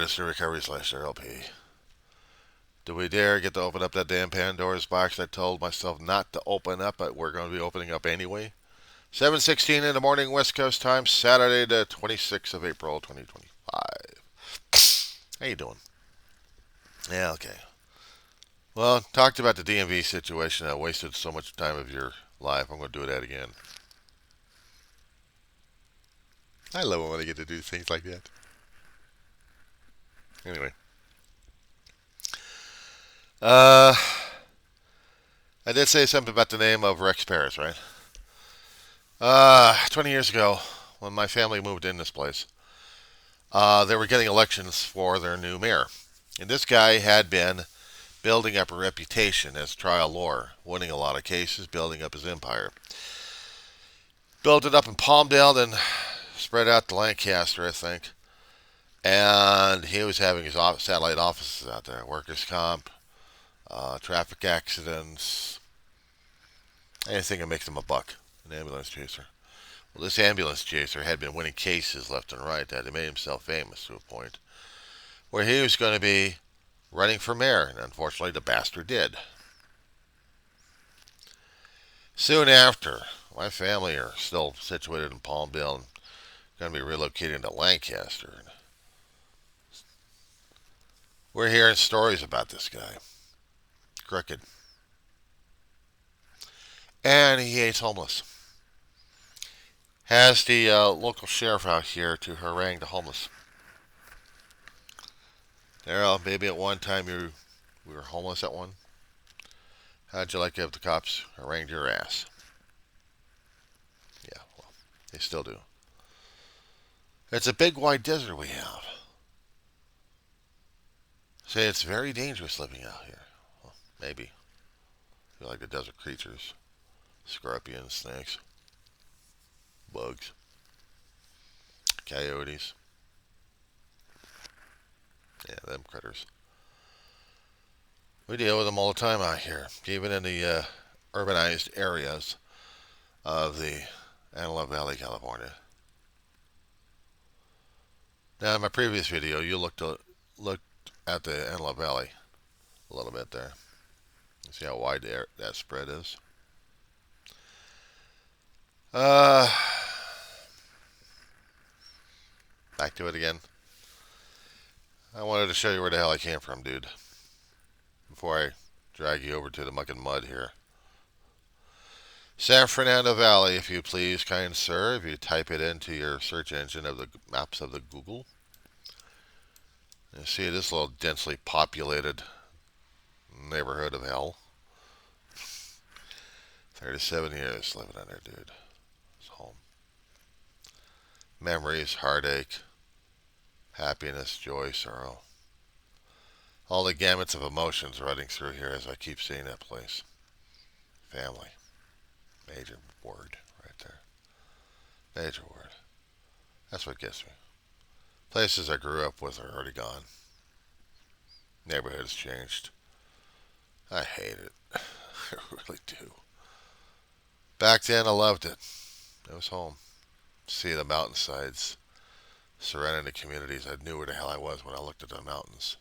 Instant Recovery / LP. Do we dare get to open up that damn Pandora's box I told myself not to open up, but we're going to be opening up anyway? 7:16 in the morning, West Coast time, Saturday the 26th of April, 2025. How you doing? Yeah, okay. Well, talked about the DMV situation. I wasted so much time of your life. I'm going to do that again. I love it when I get to do things like that. Anyway. I did say something about the name of Rex Paris, right? 20 years ago, when my family moved in this place, they were getting elections for their new mayor. And this guy had been building up a reputation as trial lawyer, winning a lot of cases, building up his empire. Built it up in Palmdale, then spread out to Lancaster, I think. And he was having his satellite offices out there, workers' comp, traffic accidents, anything that makes him a buck, an ambulance chaser. Well, this ambulance chaser had been winning cases left and right that had made himself famous to a point where he was going to be running for mayor, and unfortunately the bastard did. Soon after, my family are still situated in Palmdale and going to be relocating to Lancaster. We're hearing stories about this guy. Crooked. And he hates homeless. Has the local sheriff out here to harangue the homeless. Darryl, maybe at one time we were homeless at one. How'd you like to have the cops harangue your ass? Yeah, well, they still do. It's a big wide desert we have. Say it's very dangerous living out here. Well, maybe. You like the desert creatures. Scorpions, snakes, bugs, coyotes. Yeah, them critters. We deal with them all the time out here, even in the urbanized areas of the Antelope Valley, California. Now, in my previous video, you looked at the Antelope Valley a little bit there. You see how wide that spread is? Back to it again. I wanted to show you where the hell I came from, dude. Before I drag you over to the muck and mud here. San Fernando Valley, if you please, kind sir. If you type it into your search engine of the maps of the Google. You see this little densely populated neighborhood of hell. 37 years living in there, dude. It's home. Memories, heartache, happiness, joy, sorrow. All the gamuts of emotions running through here as I keep seeing that place. Family. Major word right there. Major word. That's what gets me. Places I grew up with are already gone. Neighborhood's changed. I hate it. I really do. Back then I loved it. It was home. See the mountainsides surrounding the communities. I knew where the hell I was when I looked at the mountains.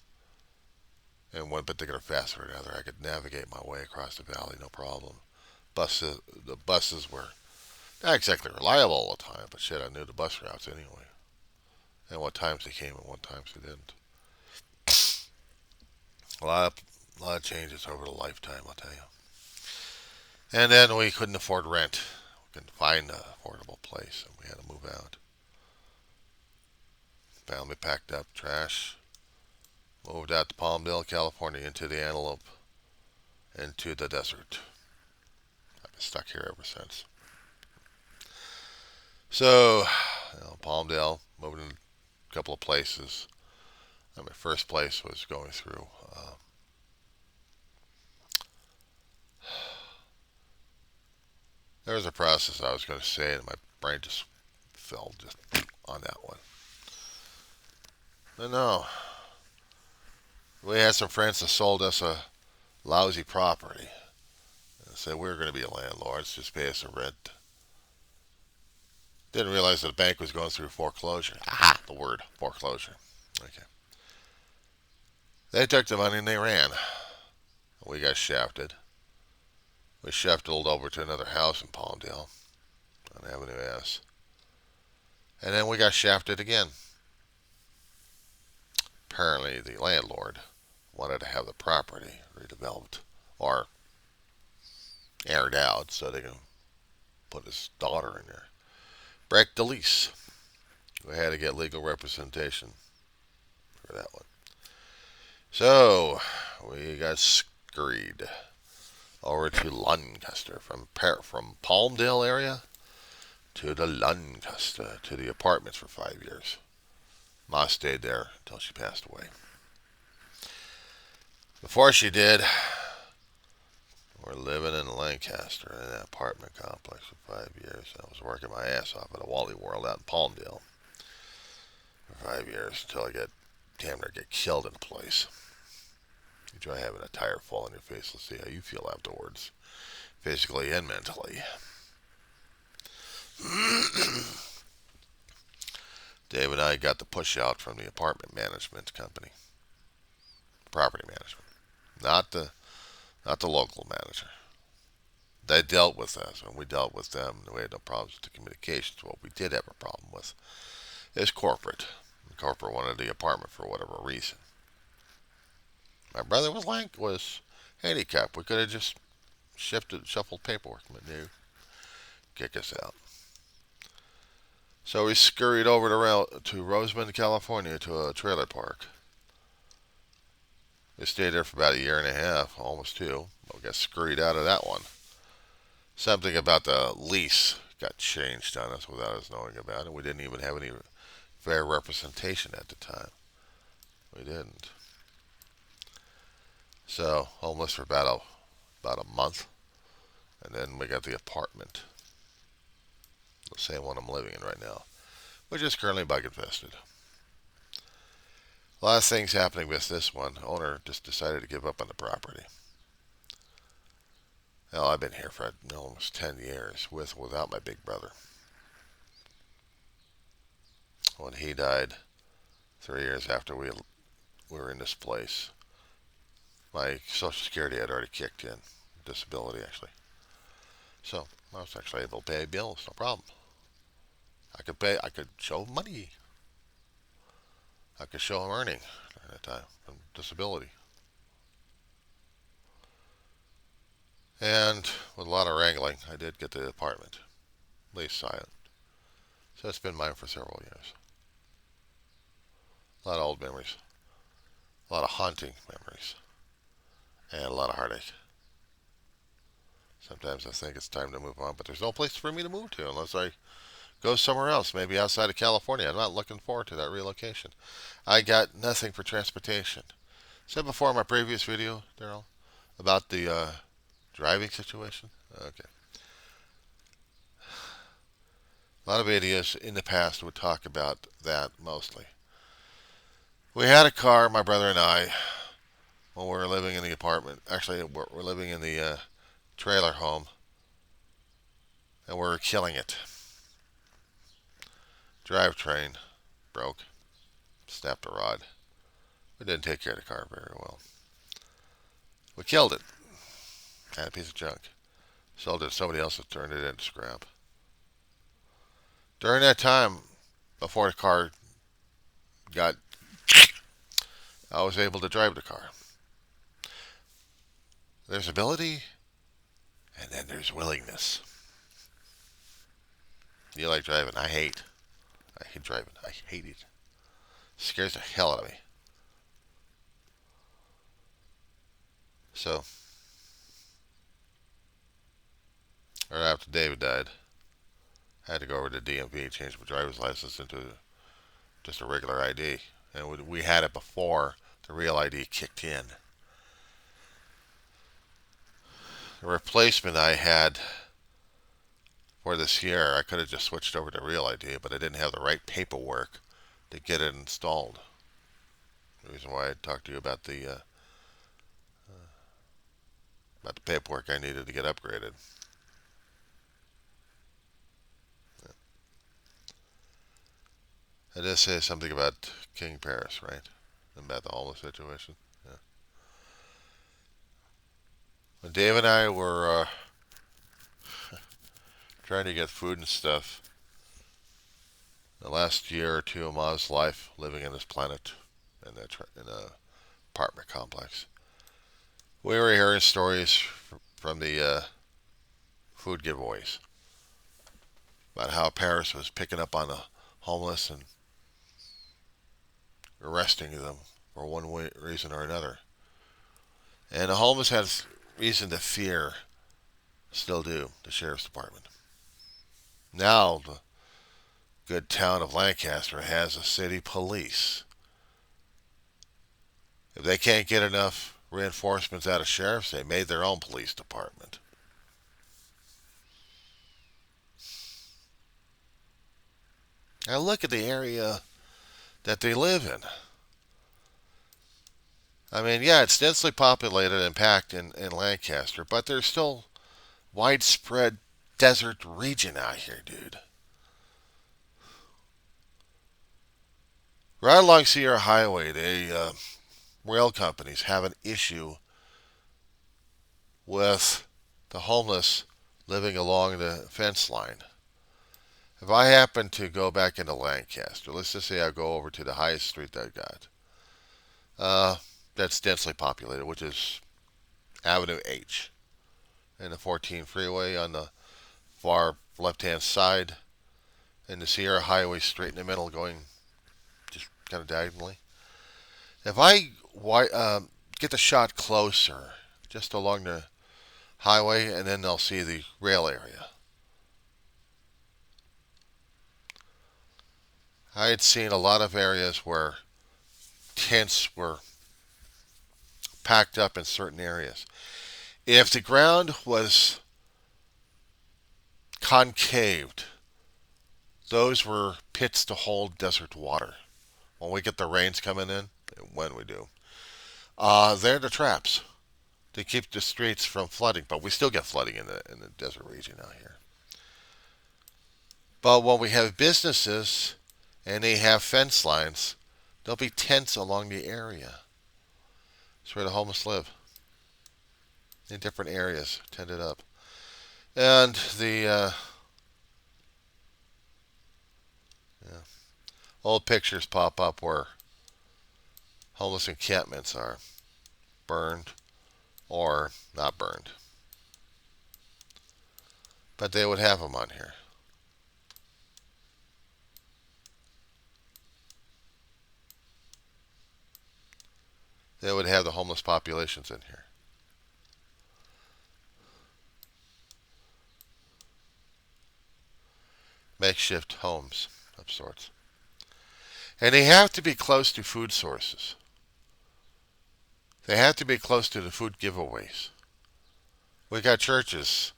In one particular facet or another, I could navigate my way across the valley, no problem. The buses were not exactly reliable all the time, but shit, I knew the bus routes anyway. And what times they came and what times they didn't. A lot of changes over the lifetime, I'll tell you. And then we couldn't afford rent. We couldn't find an affordable place, and we had to move out. Family packed up trash. Moved out to Palmdale, California, into the Antelope, into the desert. I've been stuck here ever since. So, Palmdale, moved in a couple of places. My first place was going through there was a process I was going to say, and my brain just fell just on that one. But no. We had some friends that sold us a lousy property. And said we were going to be landlords, just pay us a rent. Didn't realize that the bank was going through foreclosure. Aha, the word, foreclosure. Okay. They took the money and they ran. We got shafted. We shafted over to another house in Palmdale on Avenue S. And then we got shafted again. Apparently, the landlord wanted to have the property redeveloped or aired out so they can put his daughter in there. Break the lease. We had to get legal representation for that one. So, we got scurried over to Lancaster from Palmdale area to the Lancaster to the apartments for 5 years. Ma stayed there until she passed away. Before she did, we're living in Lancaster in that apartment complex for 5 years. I was working my ass off at a Wally World out in Palmdale for 5 years until I got damn near get killed in the place. You try having a tire fall on your face. Let's see how you feel afterwards, physically and mentally. Dave and I got the push out from the apartment management company, property management, not the local manager. They dealt with us, and we dealt with them. We had no problems with the communications. What we did have a problem with is corporate. Corporate wanted the apartment for whatever reason. My brother was handicapped. We could have just shuffled paperwork, but no, kick us out. So we scurried over to Roseman, California, to a trailer park. We stayed there for about a year and a half, almost two. But we got scurried out of that one. Something about the lease got changed on us without us knowing about it. We didn't even have any fair representation at the time. We didn't. So homeless for about a month, and then we got the apartment, the same one I'm living in right now, which is currently bug infested. A lot of things happening with this one. The owner just decided to give up on the property. Hell, I've been here for almost 10 years without my big brother. When he died, 3 years after we were in this place, my Social Security had already kicked in, disability actually. So I was actually able to pay bills, no problem. I could show money. I could show him earning at that time from disability. And with a lot of wrangling, I did get the apartment lease signed. So it's been mine for several years. A lot of old memories. A lot of haunting memories. And a lot of heartache. Sometimes I think it's time to move on, but there's no place for me to move to unless I go somewhere else, maybe outside of California. I'm not looking forward to that relocation. I got nothing for transportation. Said before in my previous video, Darryl, about the driving situation. Okay. A lot of videos in the past would talk about that mostly. We had a car, my brother and I, when we were living in the apartment. Actually, we're living in the trailer home, and we were killing it. Drivetrain broke, snapped a rod. We didn't take care of the car very well. We killed it. Had a piece of junk. Sold it to somebody else that turned it into scrap. During that time, before the car got, I was able to drive the car. There's ability, and then there's willingness. You like driving? I hate driving. I hate it. Scares the hell out of me. So, right after David died, I had to go over to DMV, change my driver's license into just a regular ID. And we had it before the real ID kicked in. The replacement I had for this year, I could have just switched over to real ID, but I didn't have the right paperwork to get it installed. The reason why I talked to you about the paperwork I needed to get upgraded. I did say something about King Paris, right? About the homeless situation. Yeah. When Dave and I were trying to get food and stuff, the last year or two of Ma's life living in this planet in a apartment complex, we were hearing stories from the food giveaways about how Paris was picking up on the homeless and arresting them for one reason or another. And the homeless had reason to fear, still do, the sheriff's department. Now the good town of Lancaster has a city police. If they can't get enough reinforcements out of sheriffs, they made their own police department. Now look at the area that they live in. I mean, yeah, it's densely populated and packed in Lancaster, but there's still widespread desert region out here, dude. Right along Sierra Highway, the rail companies have an issue with the homeless living along the fence line. If I happen to go back into Lancaster, let's just say I go over to the highest street that I got, that's densely populated, which is Avenue H, and the 14 freeway on the far left-hand side, and the Sierra Highway straight in the middle, going just kind of diagonally. If I get the shot closer, just along the highway, and then they'll see the rail area. I had seen a lot of areas where tents were packed up in certain areas. If the ground was concaved, those were pits to hold desert water. When we get the rains coming in, when we do, they're the traps to keep the streets from flooding. But we still get flooding in the desert region out here. But when we have businesses and they have fence lines, there'll be tents along the area. That's where the homeless live, in different areas, tented up. And the yeah, old pictures pop up where homeless encampments are burned or not burned. But they would have them on here. They would have the homeless populations in here. Makeshift homes of sorts. And they have to be close to food sources. They have to be close to the food giveaways. We got churches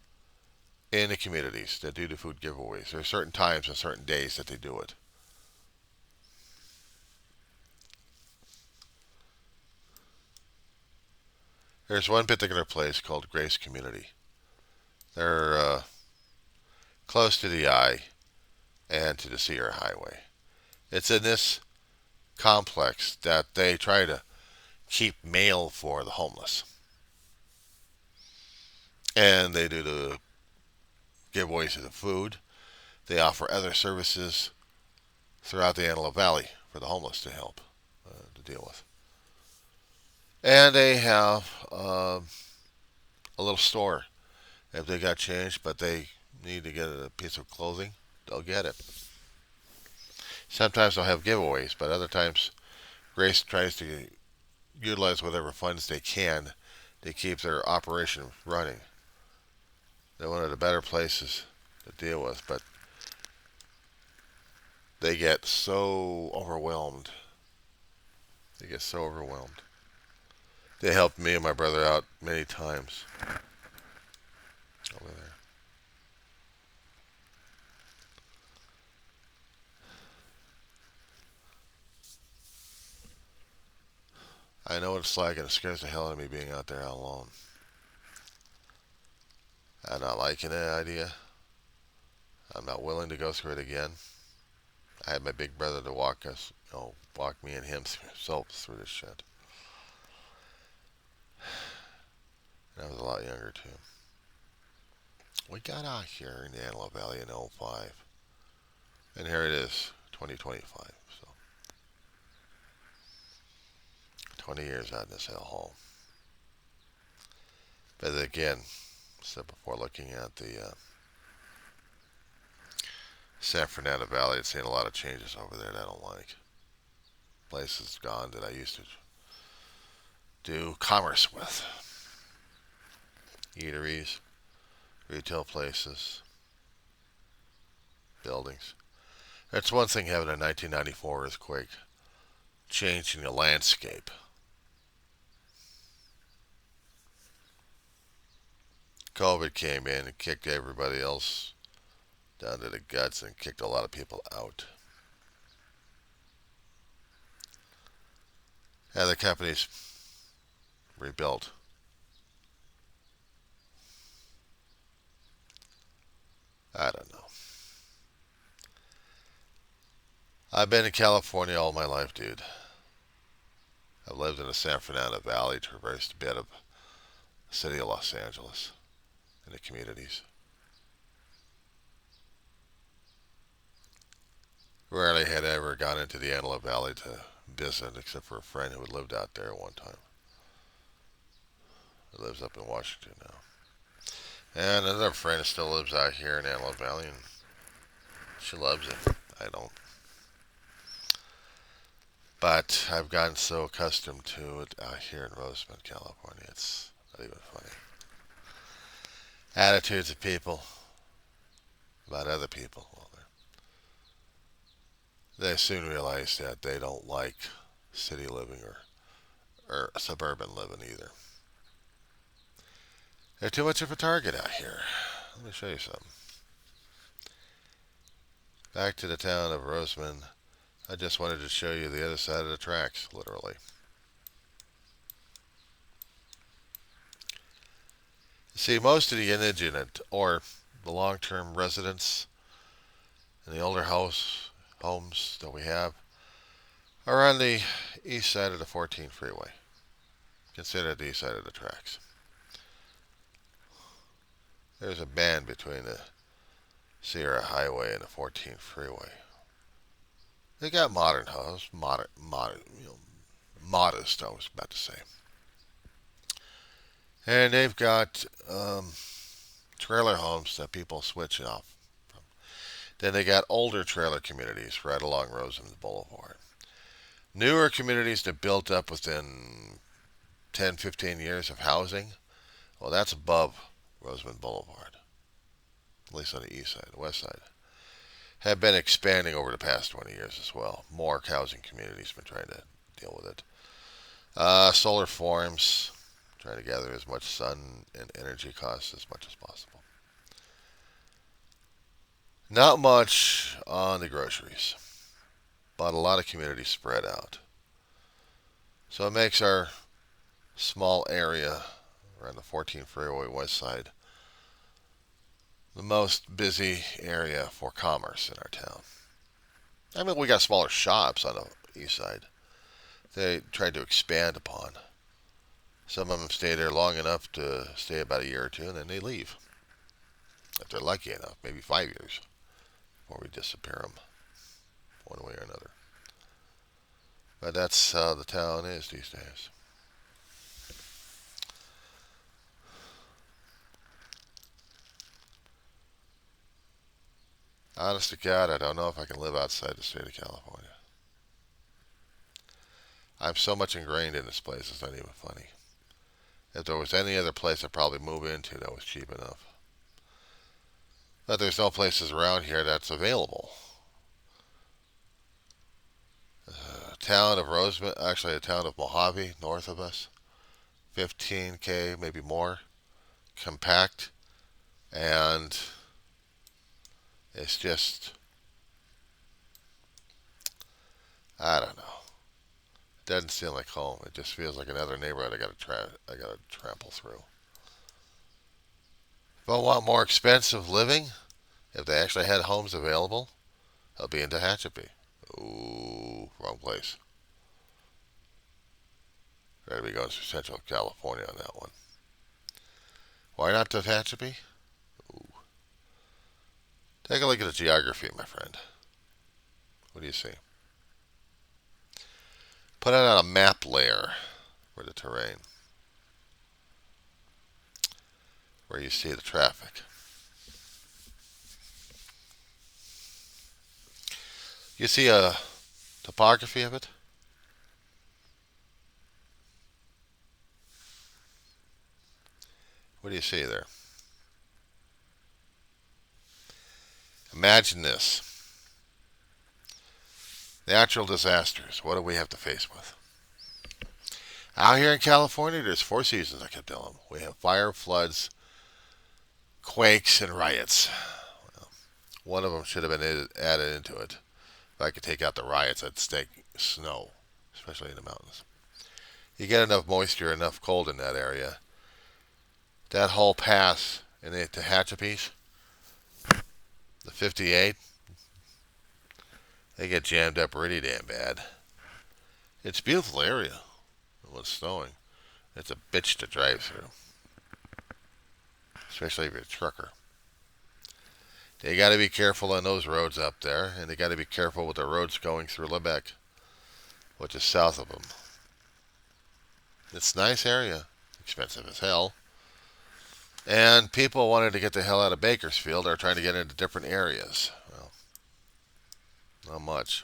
in the communities that do the food giveaways. There are certain times and certain days that they do it. There's one particular place called Grace Community. They're close to the I and to the Sierra Highway. It's in this complex that they try to keep mail for the homeless. And they do the giveaways of the food. They offer other services throughout the Antelope Valley for the homeless to help to deal with. And they have a little store. If they got change, but they need to get a piece of clothing, they'll get it. Sometimes they'll have giveaways, but other times Grace tries to utilize whatever funds they can to keep their operation running. They're one of the better places to deal with, but they get so overwhelmed. They get so overwhelmed. They helped me and my brother out many times over there. I know what it's like, and it scares the hell out of me being out there alone. I'm not liking the idea. I'm not willing to go through it again. I had my big brother to walk us, walk me and him through this shit. I was a lot younger too. We got out here in the Antelope Valley in '05, and here it is, 2025. So 20 years out in this hellhole. But again, said before, looking at the San Fernando Valley, it's seen a lot of changes over there that I don't like. Places gone that I used to do commerce with. Eateries, retail places, buildings. That's one thing having a 1994 earthquake changing the landscape. COVID came in and kicked everybody else down to the guts and kicked a lot of people out. And the companies rebuilt. I don't know. I've been in California all my life, dude. I've lived in the San Fernando Valley, traversed a bit of the city of Los Angeles and the communities. Rarely had I ever gone into the Antelope Valley to visit, except for a friend who had lived out there at one time. He lives up in Washington now. And another friend still lives out here in Antelope Valley, and she loves it. I don't. But I've gotten so accustomed to it out here in Roseman, California, it's not even funny. Attitudes of people about other people. Well, they soon realize that they don't like city living or suburban living either. They're too much of a target out here. Let me show you something. Back to the town of Roseman. I just wanted to show you the other side of the tracks, literally. See, most of the indigent or the long-term residents in the older homes that we have are on the east side of the 14 freeway. Consider the east side of the tracks. There's a band between the Sierra Highway and the 14 freeway. They got modern houses, modest, I was about to say. And they've got trailer homes that people switch off from. Then they got older trailer communities right along Roseman Boulevard. Newer communities that built up within 10, 15 years of housing, well, that's above Roseman Boulevard, at least on the east side. The west side have been expanding over the past 20 years as well. More housing communities have been trying to deal with it. Solar farms, trying to gather as much sun and energy costs as much as possible. Not much on the groceries, but a lot of communities spread out. So it makes our small area around the 14 freeway west side the most busy area for commerce in our town. I mean, we got smaller shops on the east side. They tried to expand upon. Some of them stay there long enough to stay about a year or two, and then they leave. If they're lucky enough, maybe 5 years before we disappear them one way or another. But that's how the town is these days. Honest to God, I don't know if I can live outside the state of California. I'm so much ingrained in this place, it's not even funny. If there was any other place I'd probably move into that was cheap enough. But there's no places around here that's available. Town of Roseman, actually the town of Mojave, north of us, 15K, maybe more, compact, and it's just, I don't know. It doesn't seem like home. It just feels like another neighborhood I gotta trample through. If I want more expensive living, if they actually had homes available, I'll be in Tehachapi. Ooh, wrong place. Gotta be going through Central California on that one. Why not Tehachapi? Ooh. Take a look at the geography, my friend. What do you see? Put it on a map layer for the terrain, where you see the traffic. You see a topography of it? What do you see there? Imagine this. Natural disasters. What do we have to face with? Out here in California, there's four seasons, I kept telling them. We have fire, floods, quakes, and riots. Well, one of them should have been added into it. If I could take out the riots, I'd stake snow, especially in the mountains. You get enough moisture, enough cold in that area. That whole pass in the Tehachapis, the 58, they get jammed up pretty damn bad. It's a beautiful area when it's snowing. It's a bitch to drive through, especially if you're a trucker. They got to be careful on those roads up there, and they got to be careful with the roads going through Lebec, which is south of them. It's a nice area, expensive as hell. And people wanted to get the hell out of Bakersfield are trying to get into different areas. Well, not much.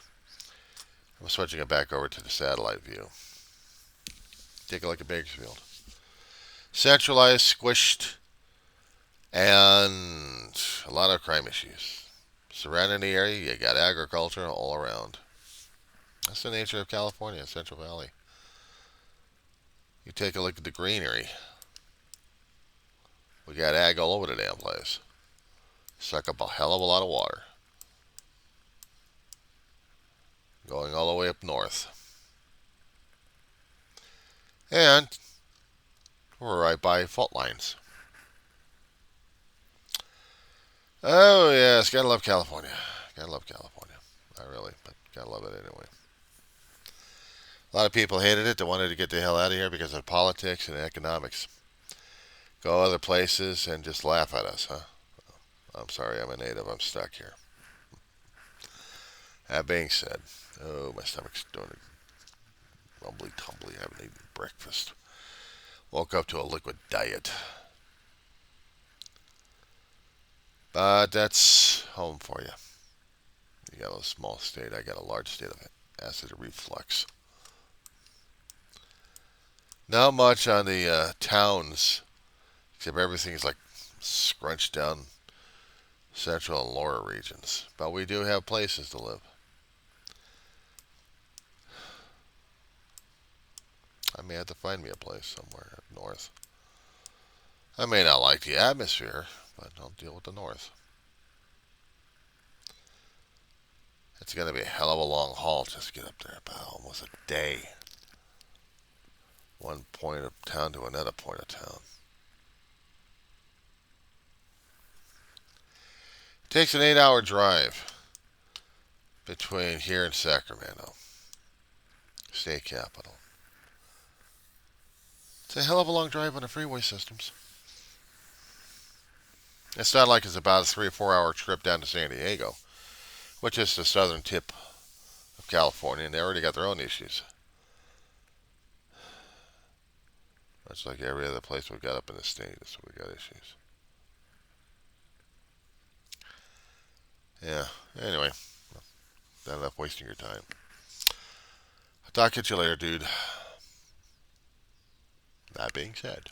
I'm switching it back over to the satellite view. Take a look at Bakersfield. Centralized, squished, and a lot of crime issues. Surrounding the area, you got agriculture all around. That's the nature of California, Central Valley. You take a look at the greenery. We got ag all over the damn place. Suck up a hell of a lot of water. Going all the way up north. And we're right by fault lines. Oh, yes. Gotta love California. Gotta love California. Not really, but gotta love it anyway. A lot of people hated it. They wanted to get the hell out of here because of politics and economics. Go other places and just laugh at us, huh? I'm sorry, I'm a native. I'm stuck here. That being said, oh, my stomach's doing a rumbly tumbly. I haven't eaten breakfast. Woke up to a liquid diet. But that's home for you. You got a small state. I got a large state of acid reflux. Not much on the towns, except everything's like scrunched down central and lower regions. But we do have places to live. I may have to find me a place somewhere up north. I may not like the atmosphere, but I'll deal with the north. It's going to be a hell of a long haul just to get up there, about almost a day. One point of town to another point of town. It takes an 8-hour drive between here and Sacramento, state capital. It's a hell of a long drive on the freeway systems. It's not like it's about a 3 or 4 hour trip down to San Diego, which is the southern tip of California, and they already got their own issues. Much like every other place we've got up in the state, so we got issues. Yeah, anyway, not enough wasting your time. I'll talk to you later, dude. That being said.